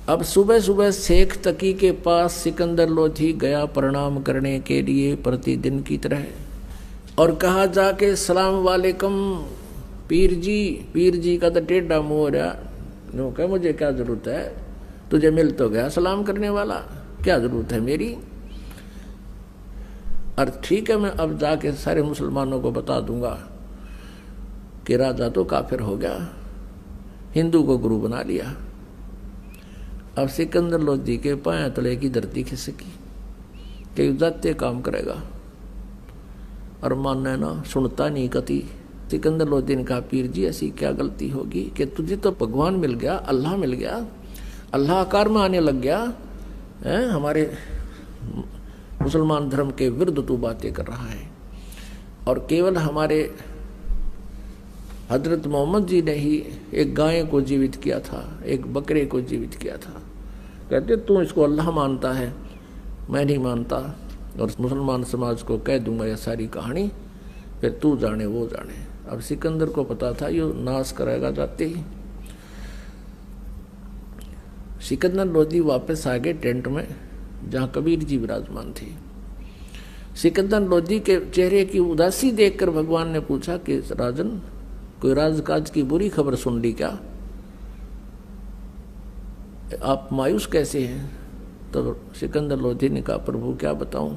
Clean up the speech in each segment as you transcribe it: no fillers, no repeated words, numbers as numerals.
अब सुबह सुबह शेख तकी के पास सिकंदर लोधी गया प्रणाम करने के लिए प्रतिदिन की तरह, और कहा जाके सलाम वालेकुम पीर जी। पीर जी का तो टेढ़ा मुंह हो रहा, नो कह मुझे क्या जरूरत है, तुझे मिल तो गया सलाम करने वाला, क्या जरूरत है मेरी। और ठीक है, मैं अब जाके सारे मुसलमानों को बता दूंगा कि राजा तो काफिर हो गया, हिंदू को गुरु बना लिया। अब सिकंदर लोधी के पांव तले की धरती खिसकी कि जाते काम करेगा, और मानना ना सुनता नहीं कति। सिकंदर लोधी ने कहा पीर जी ऐसी क्या गलती होगी कि तुझे तो भगवान मिल गया, अल्लाह मिल गया, अल्लाह आकार में आने लग गया है, हमारे मुसलमान धर्म के विरुद्ध तू बातें कर रहा है। और केवल हमारे हजरत मोहम्मद जी ने ही एक गाय को जीवित किया था, एक बकरे को जीवित किया था। कहते तू इसको अल्लाह मानता है, मैं नहीं मानता, और मुसलमान समाज को कह दूंगा यह सारी कहानी, फिर तू जाने वो जाने। अब सिकंदर को पता था ये नाश करेगा जाते ही। सिकंदर लोधी वापस आ गए टेंट में जहां कबीर जी विराजमान थे। सिकंदर लोधी के चेहरे की उदासी देखकर भगवान ने पूछा कि राजन कोई राजकाज की बुरी खबर सुन ली क्या, आप मायूस कैसे हैं। तो सिकंदर लोधी ने कहा प्रभु क्या बताऊं,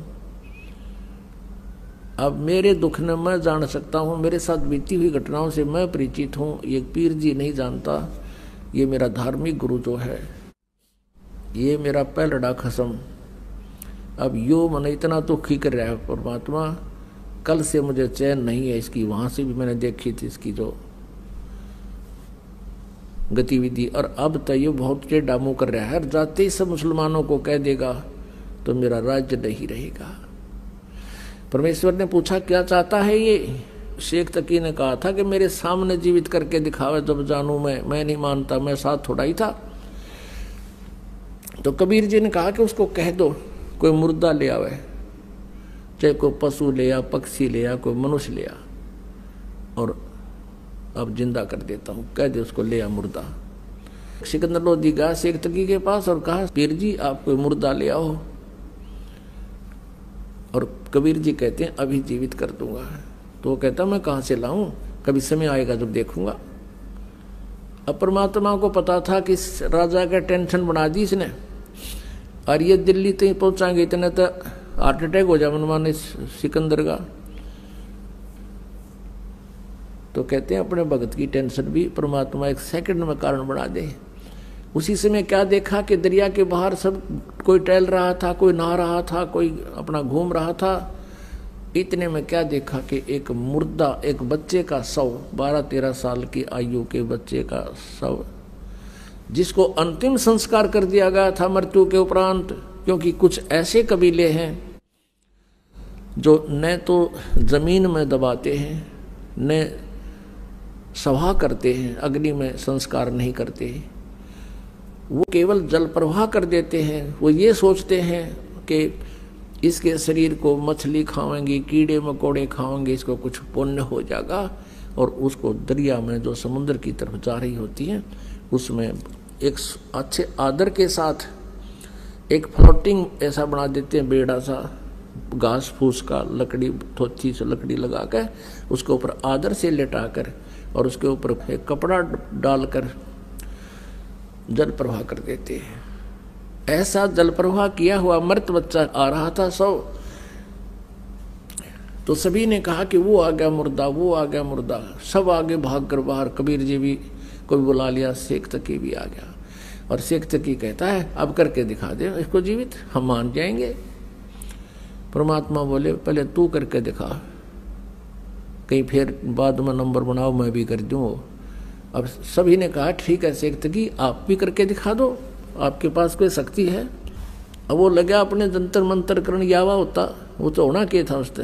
अब मेरे दुख ने मैं जान सकता हूं, मेरे साथ बीती हुई घटनाओं से मैं परिचित हूं, ये पीर जी नहीं जानता, ये मेरा धार्मिक गुरु जो है, ये मेरा पहलड़ा खसम, अब यो मन इतना दुखी कर रहा है परमात्मा, कल से मुझे चैन नहीं है इसकी। वहां से भी मैंने देखी थी इसकी जो गतिविधि, और अब तो ये बहुत टेढ़ा मुंह कर रहा है, जाते ही सब मुसलमानों को कह देगा तो मेरा राज्य नहीं रहेगा। परमेश्वर ने पूछा क्या चाहता है ये। शेख तकी ने कहा था कि मेरे सामने जीवित करके दिखावे जब जानू मैं नहीं मानता, मैं साथ थोड़ा ही था। तो कबीर जी ने कहा कि उसको कह दो कोई मुर्दा ले आवे, चाहे कोई पशु ले आ, पक्षी ले आ, कोई मनुष्य ले आ, और अब जिंदा कर देता हूं, कह दे उसको ले आ मुर्दा। सिकंदर लोधी गया शेख तकी के पास और कहा पीर जी आप कोई मुर्दा ले आओ, और कबीर जी कहते हैं अभी जीवित कर दूंगा। तो वो कहता मैं कहां से लाऊं, कभी समय आएगा जब देखूंगा। अब परमात्मा को पता था कि राजा का टेंशन बना दी इसने, और ये दिल्ली तक पहुंचाएंगे इतने तो हार्ट अटैक हो जाए मनमाने सिकंदर का। तो कहते हैं अपने भगत की टेंशन भी परमात्मा एक सेकंड में कारण बना दे। उसी समय क्या देखा कि दरिया के बाहर सब कोई टहल रहा था, कोई नहा रहा था, कोई अपना घूम रहा था। इतने में क्या देखा कि एक मुर्दा, एक बच्चे का शव, 12-13 साल की आयु के बच्चे का शव, जिसको अंतिम संस्कार कर दिया गया था मृत्यु के उपरांत। क्योंकि कुछ ऐसे कबीले हैं जो न तो जमीन में दबाते हैं, न सभा करते हैं, अग्नि में संस्कार नहीं करते, वो केवल जल प्रवाह कर देते हैं। वो ये सोचते हैं कि इसके शरीर को मछली खाएंगी, कीड़े मकोड़े खाएंगे, इसको कुछ पुण्य हो जाएगा, और उसको दरिया में जो समुद्र की तरफ जा रही होती है उसमें एक अच्छे आदर के साथ एक फ्लोटिंग ऐसा बना देते हैं, बेड़ा सा घास फूस का, लकड़ी थोथी से लकड़ी लगा कर उसके ऊपर आदर से लेटा कर और उसके ऊपर एक कपड़ा डालकर जल प्रवाह कर देते हैं। ऐसा जल प्रवाह किया हुआ मृत बच्चा आ रहा था सब, तो सभी ने कहा कि वो आ गया मुर्दा, वो आ गया मुर्दा। सब आगे भाग कर बाहर, कबीर जी भी कोई बुला लिया, शेख तकी भी आ गया। और शेख तकी कहता है अब करके दिखा दे इसको जीवित, हम मान जाएंगे। परमात्मा बोले पहले तू करके दिखा, कहीं फिर बाद में नंबर बनाओ मैं भी कर दूँ। अब सभी ने कहा ठीक है शेख तकी आप भी करके दिखा दो, आपके पास कोई शक्ति है। अब वो लगा अपने जंतर मंतर करण, यावा होता वो तो होना क्या था उससे।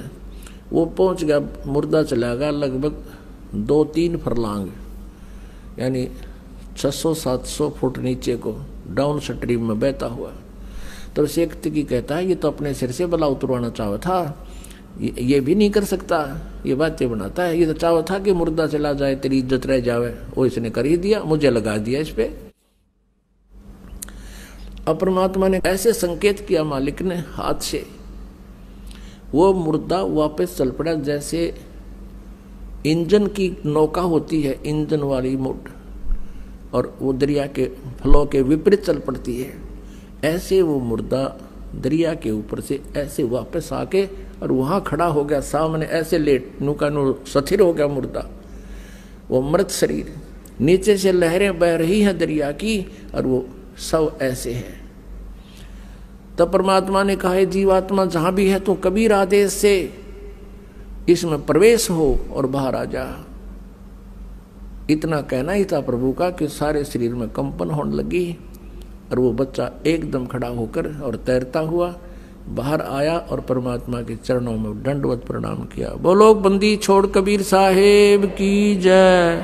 वो पहुंच गया, मुर्दा चला गया लगभग 2-3 फरलांग, यानी 600-700 फुट नीचे को डाउन स्ट्रीम में बहता हुआ। तो शेख तकी कहता है ये तो अपने सिर से बला उतरवाना चाहा था, ये भी नहीं कर सकता, ये बातें बनाता है। ये तो चाहा था कि मुर्दा चला जाए, तेरी इज्जत रह जावे, वो इसने कर ही दिया, मुझे लगा दिया इस पे। अब परमात्मा ने ऐसे संकेत किया मालिक ने हाथ से, वो मुर्दा वापस चल पड़ा। जैसे इंजन की नौका होती है, इंजन वाली मोट, और वो दरिया के फ्लो के विपरीत चल पड़ती है, ऐसे वो मुर्दा दरिया के ऊपर से ऐसे वापस आके और वहां खड़ा हो गया सामने, ऐसे लेट नुका नु स्थिर हो गया मुर्दा, वो मृत शरीर। नीचे से लहरें बह रही हैं दरिया की और वो सब ऐसे है। तब परमात्मा ने कहा, जीवात्मा जहां भी है तू कबीर आदेश से इसमें प्रवेश हो और बाहर आ जा। इतना कहना ही था प्रभु का कि सारे शरीर में कंपन होने लगी और वो बच्चा एकदम खड़ा होकर और तैरता हुआ बाहर आया और परमात्मा के चरणों में दंडवत प्रणाम किया। बोलो बंदी छोड़ कबीर साहेब की जय।